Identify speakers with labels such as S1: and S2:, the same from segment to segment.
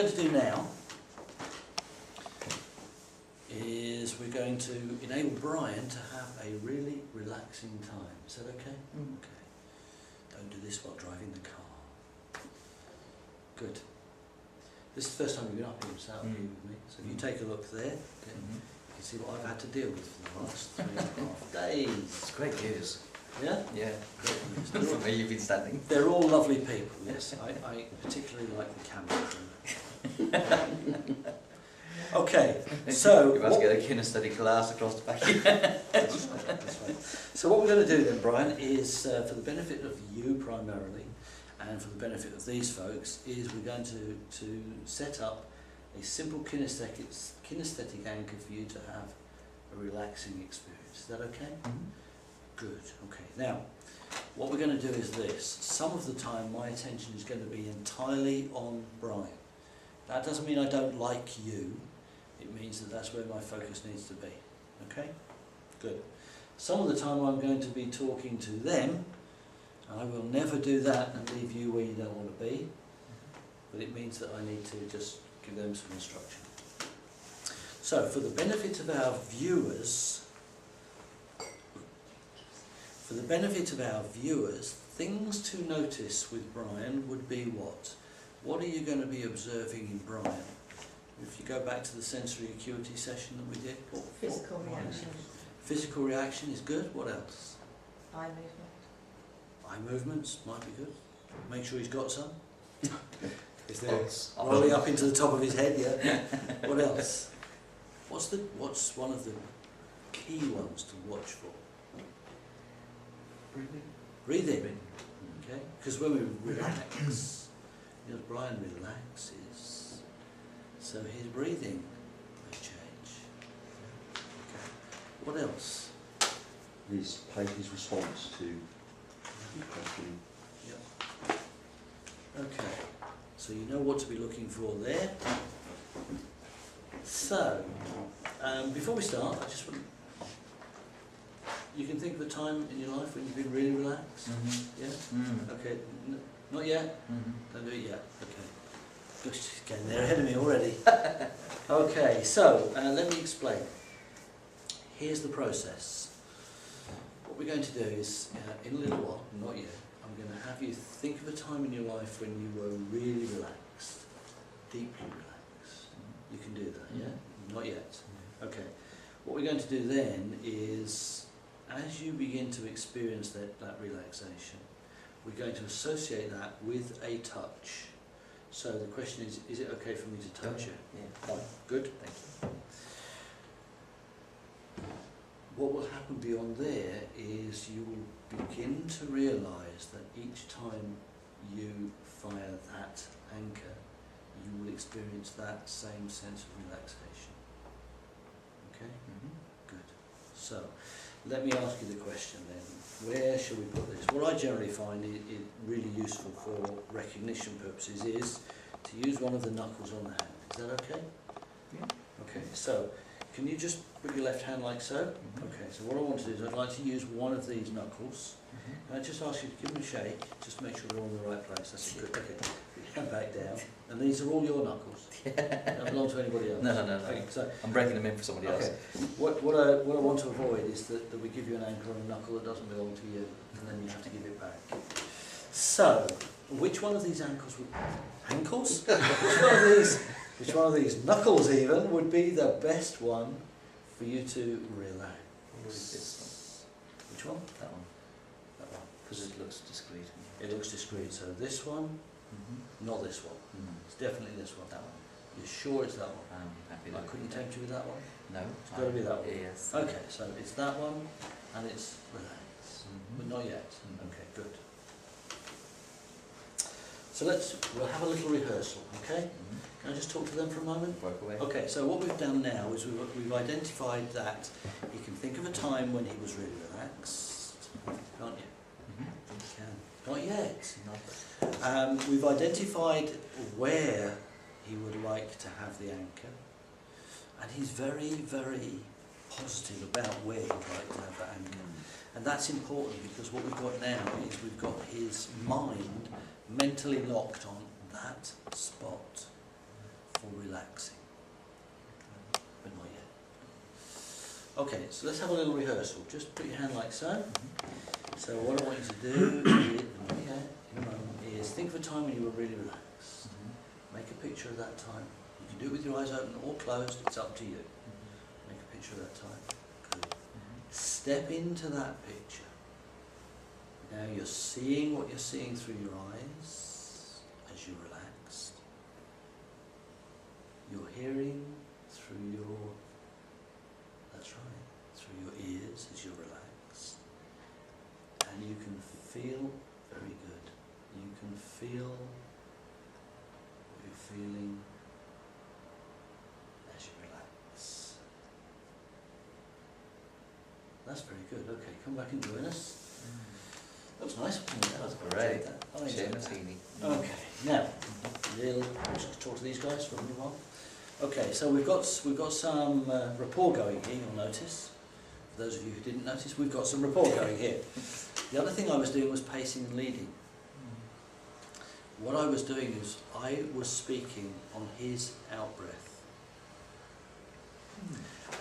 S1: going to do now is we're going to enable Brian to have a really relaxing time. Is that okay? Okay. Don't do this while driving the car. Good. This is the first time you've been up here, so with me. So if you take a look there, okay, you can see what I've had to deal with for the last 3.5 days.
S2: It's great views.
S1: Yeah?
S2: Yeah. For where you've been standing.
S1: They're all lovely people, yes. I particularly like the camera crew. Okay, so...
S2: You must get a Kinaesthetic glass across the back.
S1: That's right. So what we're going to do then, Brian, is for the benefit of you primarily, and for the benefit of these folks, is we're going to set up a simple kinesthetic anchor for you to have a relaxing experience. Is that okay? Good. Okay. Now, what we're going to do is this. Some of the time my attention is going to be entirely on Brian. That doesn't mean I don't like you. It means that that's where my focus needs to be. Okay? Good. Some of the time I'm going to be talking to them. I will never do that and leave you where you don't want to be. But it means that I need to just give them some instruction. So, for the benefit of our viewers, things to notice with Brian would be what? What are you going to be observing in Brian? If you go back to the sensory acuity session that we did,
S3: Physical reaction.
S1: Physical reaction is good. What else?
S3: Eye movement.
S1: Eye movements might be good. Make sure he's got some. Is there rolling up into the top of his head? Yeah. What else? What's one of the key ones to watch for? Breathing. Okay. Because when we relax, Brian relaxes, so his breathing may change. Okay. What else?
S4: His response to questioning.
S1: Yep. Okay. So you know what to be looking for there. So, before we start, I just want you can think of a time in your life when you've been really relaxed. Yeah. Okay. Not yet. Don't do it yet. Okay. Gosh, she's getting there ahead of me already. Okay. So let me explain. Here's the process. What we're going to do is, in a little while, not yet, I'm going to have you think of a time in your life when you were really relaxed, deeply relaxed. You can do that, yeah? Not yet. Okay. What we're going to do then is, as you begin to experience that relaxation, we're going to associate that with a touch. So the question is it okay for me to touch you?
S2: Yeah.
S1: Fine. Good.
S2: Thank you.
S1: What will happen beyond there is you will begin to realise that each time you fire that anchor, you will experience that same sense of relaxation. Okay? Good. So, let me ask you the question then. Where shall we put this? What I generally find it really useful for recognition purposes is to use one of the knuckles on the hand. Is that okay?
S2: Yeah.
S1: Okay, so can you just put your left hand like so? Okay, so what I want to do is I'd like to use one of these knuckles. Can I just ask you to give them a shake, just to make sure they're all in the right place? That's good. Okay, put your hand back down. And these are all your knuckles? They don't belong to anybody else?
S2: No.
S1: Okay, so
S2: I'm breaking them in for somebody else.
S1: what I want to avoid is that we give you an anchor on a knuckle that doesn't belong to you, and then you have to give it back. So, which one of these ankles would... Ankles? Which one of these knuckles even would be the best one for you to relax?
S2: This one.
S1: Which one?
S2: That one.
S1: That one.
S2: Because it looks discreet.
S1: It looks discreet. So this one, not this one. It's definitely this one.
S2: That one.
S1: You're sure it's that one?
S2: I'm happy.
S1: I couldn't tempt you with that one?
S2: No.
S1: It's got to be that one.
S2: Yes.
S1: Okay, so it's that one, and it's relax. But not yet. Okay, good. So we'll have a little rehearsal, okay? Can I just talk to them for a moment?
S2: Work away.
S1: Okay, so what we've done now is we've identified that you can think of a time when he was really relaxed, can't you? You can. Not yet.
S2: Not.
S1: We've identified where he would like to have the anchor, and he's very, very positive about where he'd like to have the anchor. And that's important because what we've got now is we've got his mind mentally locked on that spot. for relaxing, but not yet. Okay, so let's have a little rehearsal. Just put your hand like so. So what I want you to do in a moment is think of a time when you were really relaxed. Make a picture of that time. You can do it with your eyes open or closed, it's up to you. Make a picture of that time. Good. Step into that picture. Now you're seeing what you're seeing through your eyes as you're relaxed. You're hearing through your, that's right, through your ears as you're relaxed. And you can feel, very good, you can feel what you're feeling as you relax. That's very good. Okay, come back and join us. That was nice.
S2: That was great.
S1: I enjoyed that.
S2: Seamus Heaney.
S1: Okay, now just talk to these guys for a little while. Okay, so we've got some rapport going here. You'll notice. For those of you who didn't notice, we've got some rapport going here. The other thing I was doing was pacing and leading. What I was doing is I was speaking on his out breath,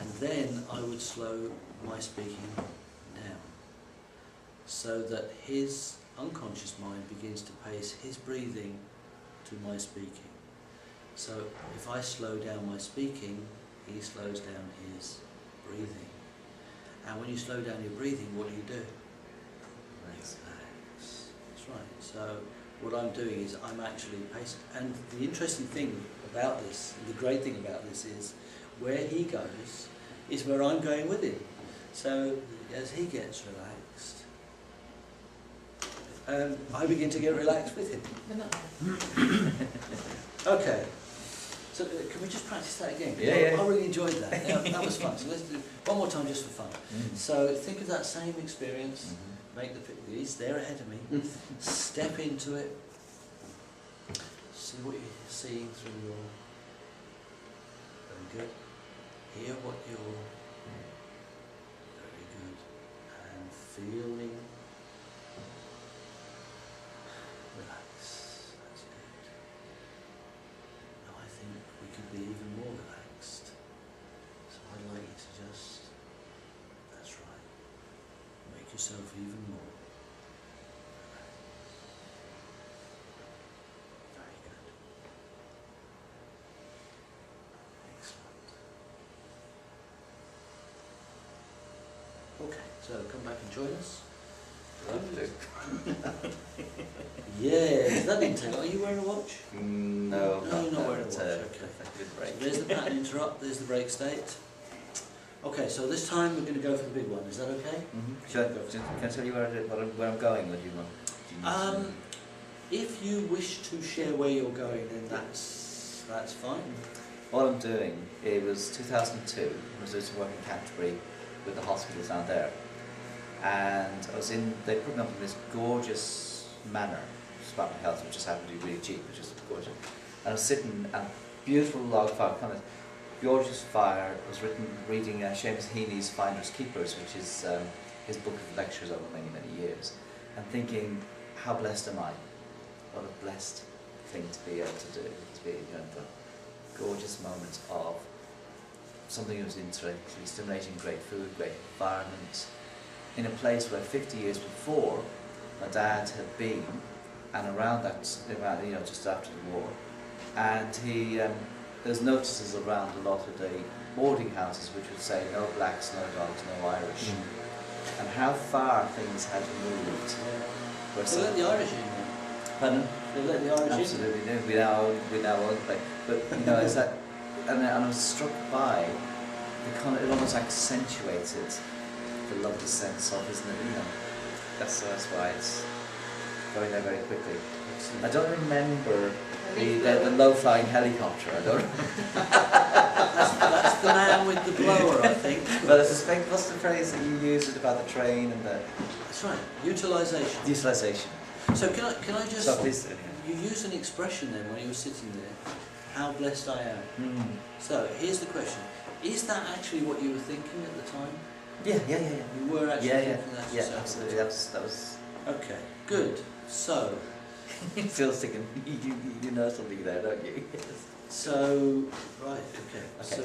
S1: and then I would slow my speaking down, so that his unconscious mind begins to pace his breathing to my speaking. So if I slow down my speaking, he slows down his breathing. And when you slow down your breathing, what do? Relax. That's right. So what I'm doing is I'm actually pacing. And the interesting thing about this, the great thing about this is where he goes is where I'm going with him. So as he gets relaxed, I begin to get relaxed with him.
S3: We're not there.
S1: Okay. So can we just practice that again?
S2: Yeah.
S1: I really enjoyed that. Yeah, that was fun. So let's do one more time just for fun. So think of that same experience. Make the he's there ahead of me. Step into it. See what you're seeing through your. Very good. Hear what you're. Very good. And feeling. Relax. That's good. Now I think we could be even more relaxed. So I'd like you to just. That's right. Make yourself even more. Very good. Excellent. Okay, so come back and join us.
S2: Love to.
S1: Yeah, that didn't take long. Are you wearing a watch?
S2: No,
S1: No, you're not wearing a watch.
S2: It's
S1: Okay.
S2: a good
S1: So
S2: break.
S1: there's the pattern interrupt, there's the break state. Okay, so this time we're going to go for the big one. Is that okay?
S2: Can I tell you where I'm going? What do you want?
S1: If you wish to share where you're going, then that's fine.
S2: What I'm doing, it was 2002, I was doing some work in Canterbury with the hospitals down there. And they put me up in this gorgeous manor, Spartan Health, which just happened to be really cheap, which is gorgeous. And I was sitting at a beautiful log fire, kind of gorgeous fire. I was reading Seamus Heaney's Finders Keepers, which is his book of lectures over many, many years, and thinking, how blessed am I? What a blessed thing to be able to do, to be the gorgeous moments of something that was intellectually stimulating, great food, great environment, in a place where 50 years before my dad had been, and around that, just after the war, and there's notices around a lot of the boarding houses which would say no blacks, no dogs, no Irish, and how far things had moved.
S1: They let the Irish in there.
S2: Pardon?
S1: They let the Irish in.
S2: Absolutely, no. We now own the place. But it's that, and I was struck by the kind of, it almost accentuated the lovely sense of, isn't it? That's why it's going there very quickly. I don't remember the low-flying helicopter. I don't.
S1: That's the man with the blower, I think.
S2: But I suspect what's the phrase that you used about the train and the
S1: That's right. Utilisation.
S2: utilisation.
S1: So can I just?
S2: So please.
S1: You used an expression then when you were sitting there. How blessed I am.
S2: Mm.
S1: So here's the question: is that actually what you were thinking at the time?
S2: Yeah.
S1: You were actually thinking that
S2: Yeah,
S1: yourself?
S2: absolutely. That was.
S1: Okay, good. So,
S2: Phil's thinking, you know something there, don't you?
S1: So, right, okay.
S2: Okay.
S1: So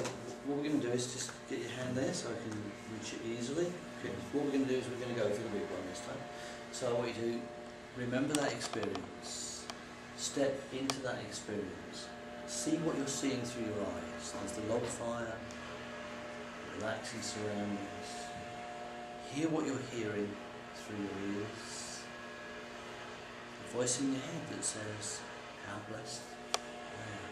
S1: what we're going to do is just get your hand there so I can reach it easily. Okay. What we're going to do is we're going to go for the big one this time. So I want you to remember that experience. Step into that experience. See what you're seeing through your eyes. There's the log fire, relaxing surroundings. Hear what you're hearing through your ears. The voice in your head that says, how blessed I am.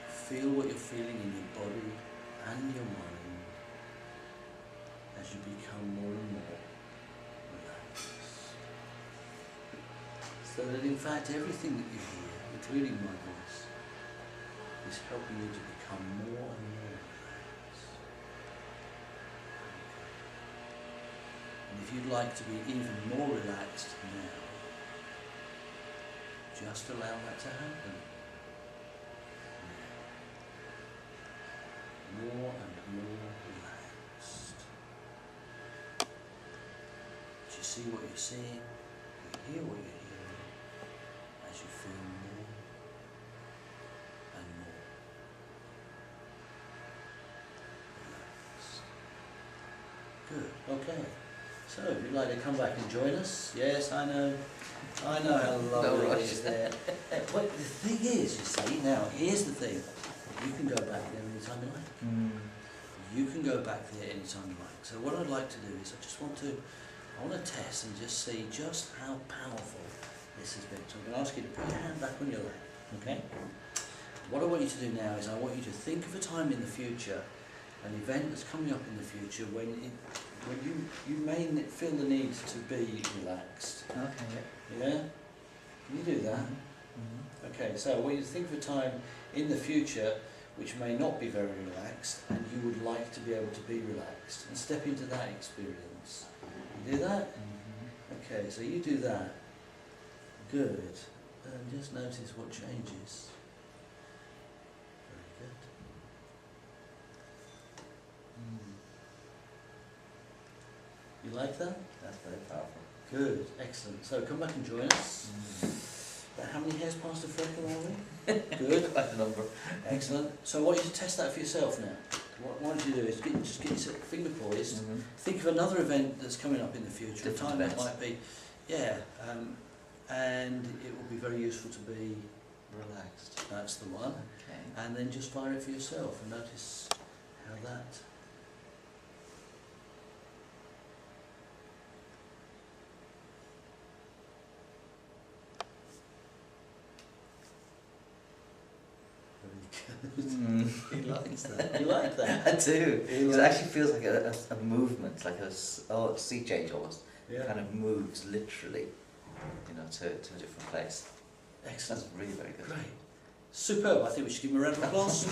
S1: Feel what you're feeling in your body and your mind as you become more and more relaxed. So that in fact everything that you hear, including my voice, is helping you to become more and more relaxed. And if you'd like to be even more relaxed now, just allow that to happen. More and more relaxed. Do you see what you're seeing? You hear what you're hearing as you feel more and more relaxed. Good, okay. So, if you'd like to come back and join us, yes, I know how lovely it is there. But the thing is, you see, now, here's the thing. You can go back there anytime you like. You can go back there anytime you like. So what I'd like to do is I want to test and just see just how powerful this has been. So I'm going to ask you to put your hand back on your lap, okay? What I want you to do now is I want you to think of a time in the future, an event that's coming up in the future when you may feel the need to be relaxed.
S2: Okay.
S1: Yeah? Can you do that? Okay, so I want you to think of a time in the future which may not be very relaxed and you would like to be able to be relaxed and step into that experience. You do that? Okay, so you do that. Good. And just notice what changes. Very good. You like that?
S2: That's very powerful.
S1: Good, excellent. So come back and join us. How many hairs past the freckle are we? Good.
S2: Quite a number.
S1: Excellent. So I want you to test that for yourself now. What I want you to do is just get yourself finger poised. Think of another event that's coming up in the future.
S2: Different
S1: a time
S2: events.
S1: that might be, and it will be very useful to be
S2: Relaxed.
S1: That's the one.
S2: Okay.
S1: And then just fire it for yourself and notice how that. He likes that. You like that?
S2: I do.
S1: He
S2: It
S1: likes-
S2: actually feels like a movement, like a sea change almost.
S1: Yeah.
S2: It kind of moves literally, to a different place.
S1: Excellent.
S2: That's really very good.
S1: Great. Superb. I think we should give him a round of applause.